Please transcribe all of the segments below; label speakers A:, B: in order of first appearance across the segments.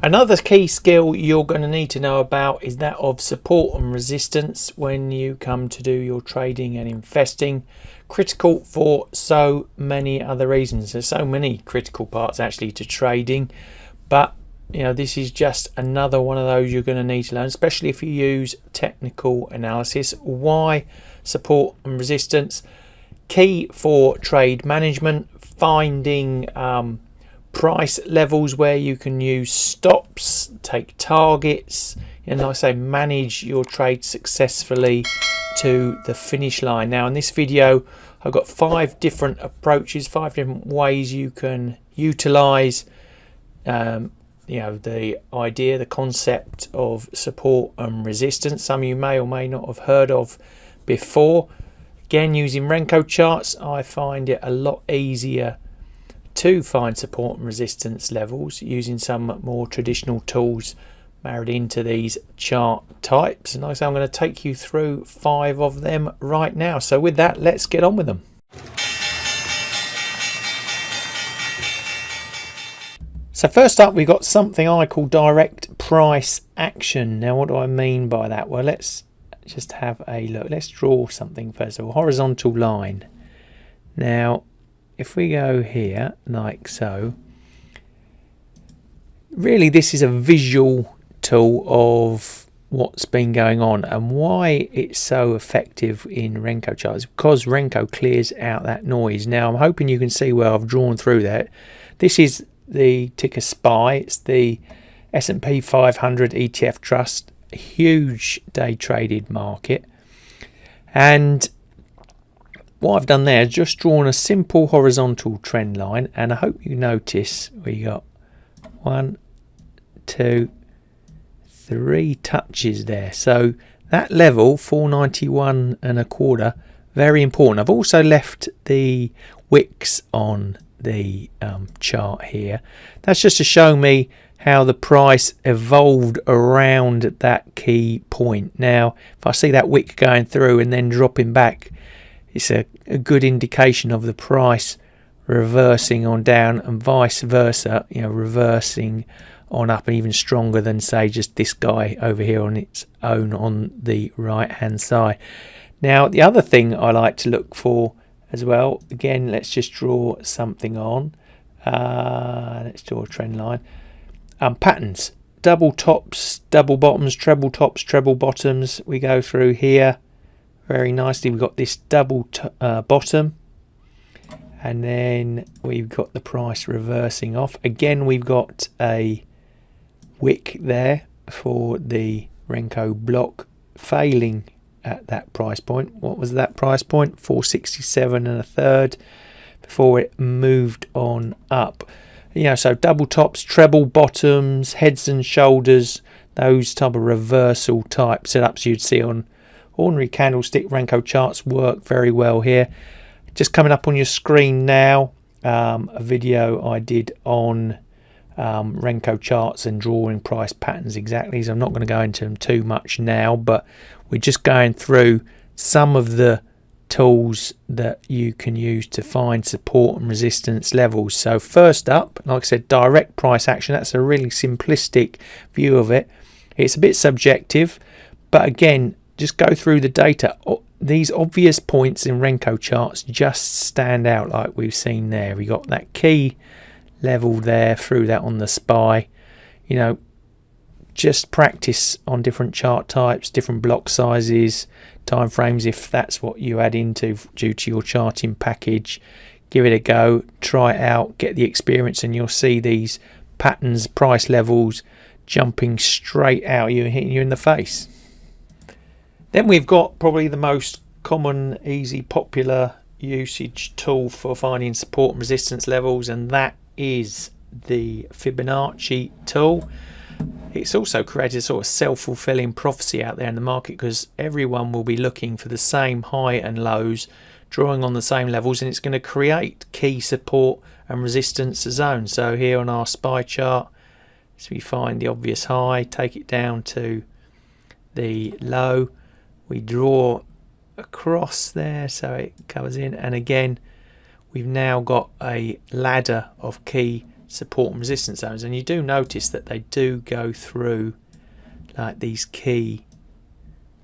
A: Another key skill you're going to need to know about is that of support and resistance when you come to do your trading and investing. Critical for so many other reasons. There's so many critical parts actually to trading, but you know, this is just another one of those you're going to need to learn, especially if you use technical analysis. Why support and resistance? Key for trade management, finding price levels where you can use stops, take targets, and like I say, manage your trade successfully to the finish line. Now in this video I've got 5 different approaches, 5 different ways you can utilize you know, the idea, the concept of support and resistance. Some of you may or may not have heard of before. Again, using Renko charts, I find it a lot easier to find support and resistance levels using some more traditional tools married into these chart types. And like I say, I'm going to take you through 5 of them right now. So with that, let's get on with them. So first up, we've got something I call direct price action. Now what do I mean by that? Well, let's just have a look. Let's draw something first of all. Horizontal line. Now if we go here like so, really this is a visual tool of what's been going on and why it's so effective in Renko charts, because Renko clears out that noise. Now I'm hoping you can see where I've drawn through that. This is the ticker SPY. It's the S&P 500 ETF trust, a huge day traded market, and what I've done there is just drawn a simple horizontal trend line, and I hope you notice we got 1, 2, 3 touches there. So that level 491.25, very important. I've also left the wicks on the chart here. That's just to show me how the price evolved around that key point. Now if I see that wick going through and then dropping back, it's a good indication of the price reversing on down and vice versa, you know, reversing on up, and even stronger than say just this guy over here on its own on the right hand side. Now the other thing I like to look for as well, again, let's just draw something on, let's draw a trend line, patterns, double tops, double bottoms, treble tops, treble bottoms. We go through here very nicely. We've got this double bottom, and then we've got the price reversing off. Again, we've got a wick there for the Renko block failing at that price point. What was that price point? 467.33 before it moved on up. You know, so double tops, treble bottoms, heads and shoulders, those type of reversal type setups you'd see on ordinary candlestick Renko charts work very well here. Just coming up on your screen now, a video I did on Renko charts and drawing price patterns exactly. So I'm not going to go into them too much now, but we're just going through some of the tools that you can use to find support and resistance levels. So first up, like I said, direct price action. That's a really simplistic view of it. It's a bit subjective, but again, just go through the data. These obvious points in Renko charts just stand out like we've seen there. We got that key level there, through that on the SPY. You know, just practice on different chart types, different block sizes, time frames, if that's what you add into due to your charting package. Give it a go, try it out, get the experience, and you'll see these patterns, price levels jumping straight out you and hitting you in the face. Then we've got probably the most common, easy, popular usage tool for finding support and resistance levels, and that is the Fibonacci tool. It's also created a sort of self-fulfilling prophecy out there in the market, because everyone will be looking for the same high and lows, drawing on the same levels, and it's going to create key support and resistance zones. So here on our SPY chart, so we find the obvious high, take it down to the low, we draw across there so it covers in, and again we've now got a ladder of key support and resistance zones, and you do notice that they do go through like these key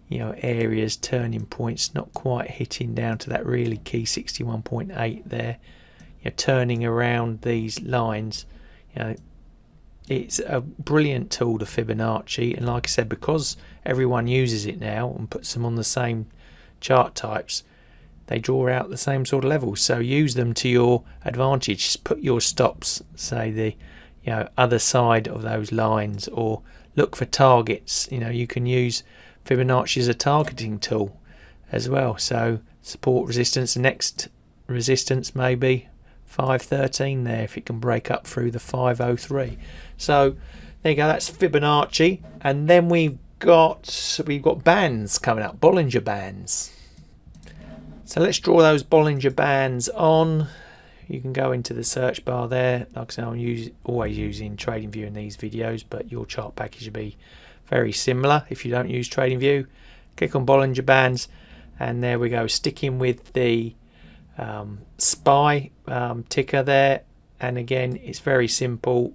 A: areas, turning points, not quite hitting down to that really key 61.8 there. Turning around these lines. It's a brilliant tool, the Fibonacci, and like I said, because everyone uses it now and puts them on the same chart types, they draw out the same sort of levels. So use them to your advantage. Just put your stops, say the other side of those lines, or look for targets. You can use Fibonacci as a targeting tool as well. So support, resistance, the next resistance maybe 513 there, if it can break up through the 503. So there you go, that's Fibonacci. And then we've got bands coming up, Ballinger bands. So let's draw those Ballinger bands on. You can go into the search bar there. Like I said, I'm always using TradingView in these videos, but your chart package will be very similar if you don't use TradingView. Click on Ballinger bands, and there we go, sticking with the SPY ticker there. And again, it's very simple.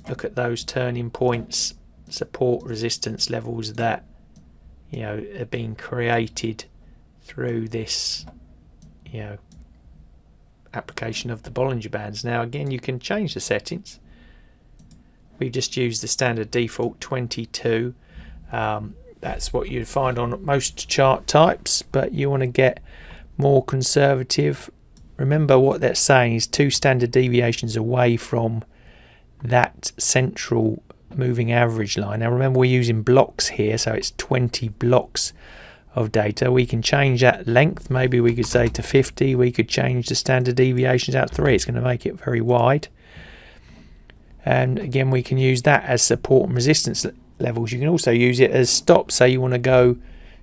A: Look at those turning points, support, resistance levels that are being created through this application of the Ballinger bands. Now again, you can change the settings. We've just used the standard default 22. That's what you'd find on most chart types, but you want to get more conservative. Remember, what they're saying is 2 standard deviations away from that central moving average line. Now remember, we're using blocks here, so it's 20 blocks of data. We can change that length. Maybe we could say to 50. We could change the standard deviations out to 3. It's going to make it very wide. And again, we can use that as support and resistance levels. You can also use it as stops. Say you want to go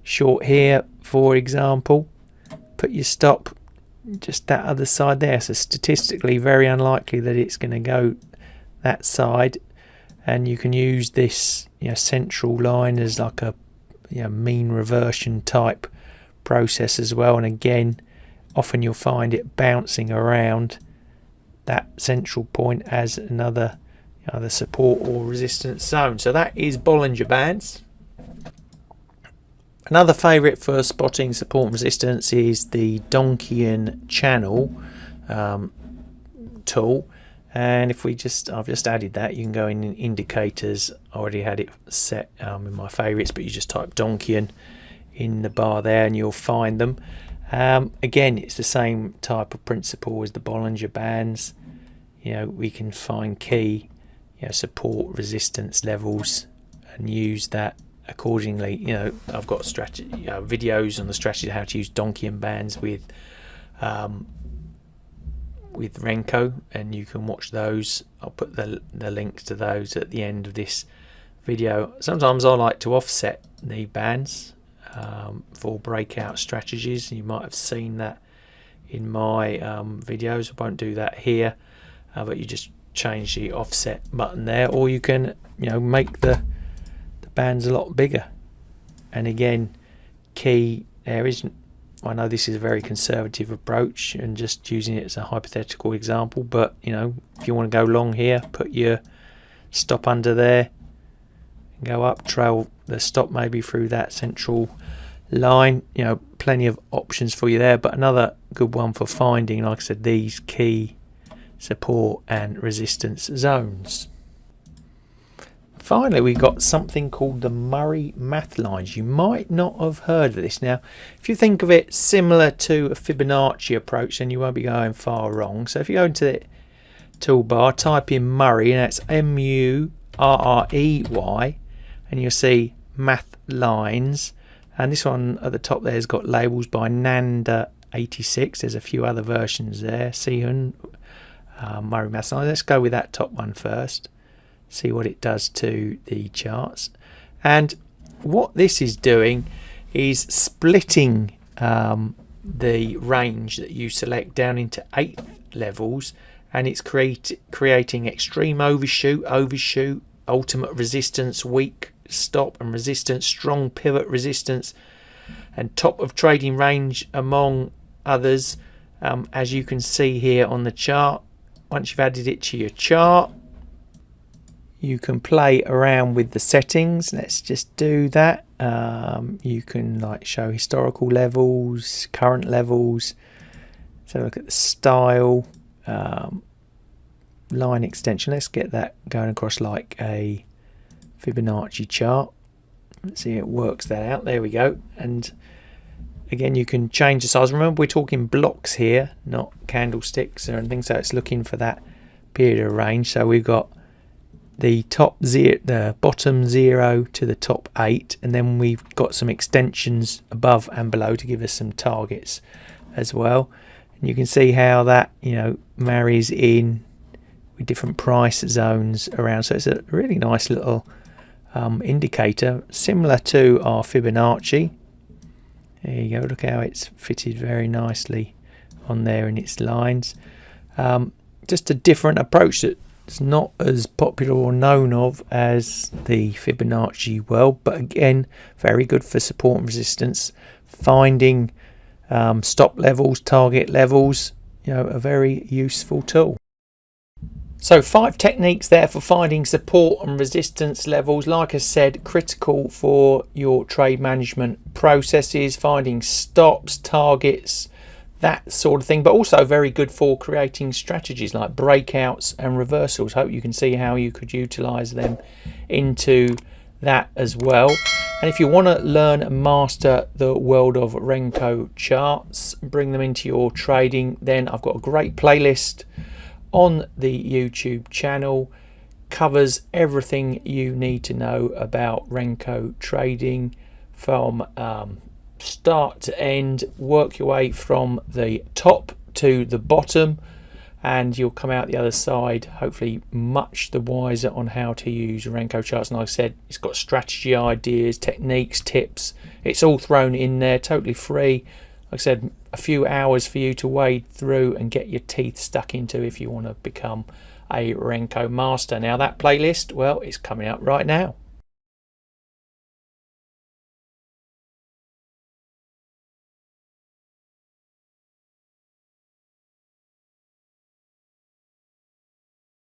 A: short here, for example, put your stop just that other side there. So statistically very unlikely that it's going to go that side, and you can use this central line as like a mean reversion type process as well. And again, often you'll find it bouncing around that central point as another either support or resistance zone. So that is Ballinger bands. Another favourite for spotting support and resistance is the Donchian channel tool. And if I've just added that. You can go in indicators. I already had it set in my favourites, but you just type Donchian in the bar there and you'll find them. Again, it's the same type of principle as the Ballinger bands. We can find key support, resistance levels and use that accordingly. I've got strategy videos on the strategy of how to use Donchian bands with Renko, and you can watch those. I'll put the links to those at the end of this video. Sometimes I like to offset the bands for breakout strategies. You might have seen that in my videos. I won't do that here, but you just change the offset button there, or you can make the bands a lot bigger. And again, key there isn't. I know this is a very conservative approach and just using it as a hypothetical example, but if you want to go long here, put your stop under there and go up, trail the stop maybe through that central line. Plenty of options for you there, but another good one for finding, like I said, these key support and resistance zones. Finally, we've got something called the Murray math lines. You might not have heard of this. Now, if you think of it similar to a Fibonacci approach, then you won't be going far wrong. So if you go into the toolbar, type in Murray, and that's M-U-R-R-E-Y, and you'll see math lines. And this one at the top there has got labels by Nanda86. There's a few other versions there. Sehun, Murray math lines. Let's go with that top one first. See what it does to the charts. And what this is doing is splitting the range that you select down into 8 levels, and it's creating extreme overshoot, ultimate resistance, weak stop and resistance, strong pivot resistance, and top of trading range, among others, as you can see here on the chart. once you've added it to your chart, you can play around with the settings. Let's just do that. You can like show historical levels, current levels. So look at the style, line extension. Let's get that going across like a Fibonacci chart. Let's see, it works that out. There we go. And again, you can change the size. Remember, we're talking blocks here, not candlesticks or anything. So it's looking for that period of range. So we've got the the bottom 0 to the top 8, and then we've got some extensions above and below to give us some targets as well. And you can see how that, you know, marries in with different price zones around. So it's a really nice little indicator, similar to our Fibonacci. There you go. Look how it's fitted very nicely on there in its lines. Just a different approach that it's not as popular or known of as the Fibonacci world, but again, very good for support and resistance, finding stop levels, target levels. You know, a very useful tool. So 5 techniques there for finding support and resistance levels. Like I said, critical for your trade management processes, finding stops, targets, that sort of thing, but also very good for creating strategies like breakouts and reversals. Hope you can see how you could utilize them into that as well. And if you want to learn and master the world of Renko charts, bring them into your trading, then I've got a great playlist on the YouTube channel. Covers everything you need to know about Renko trading from start to end. Work your way from the top to the bottom, and you'll come out the other side hopefully much the wiser on how to use Renko charts. And like I said, it's got strategy ideas, techniques, tips. It's all thrown in there, totally free. Like I said, a few hours for you to wade through and get your teeth stuck into if you want to become a Renko master. Now that playlist, well, it's coming up right now.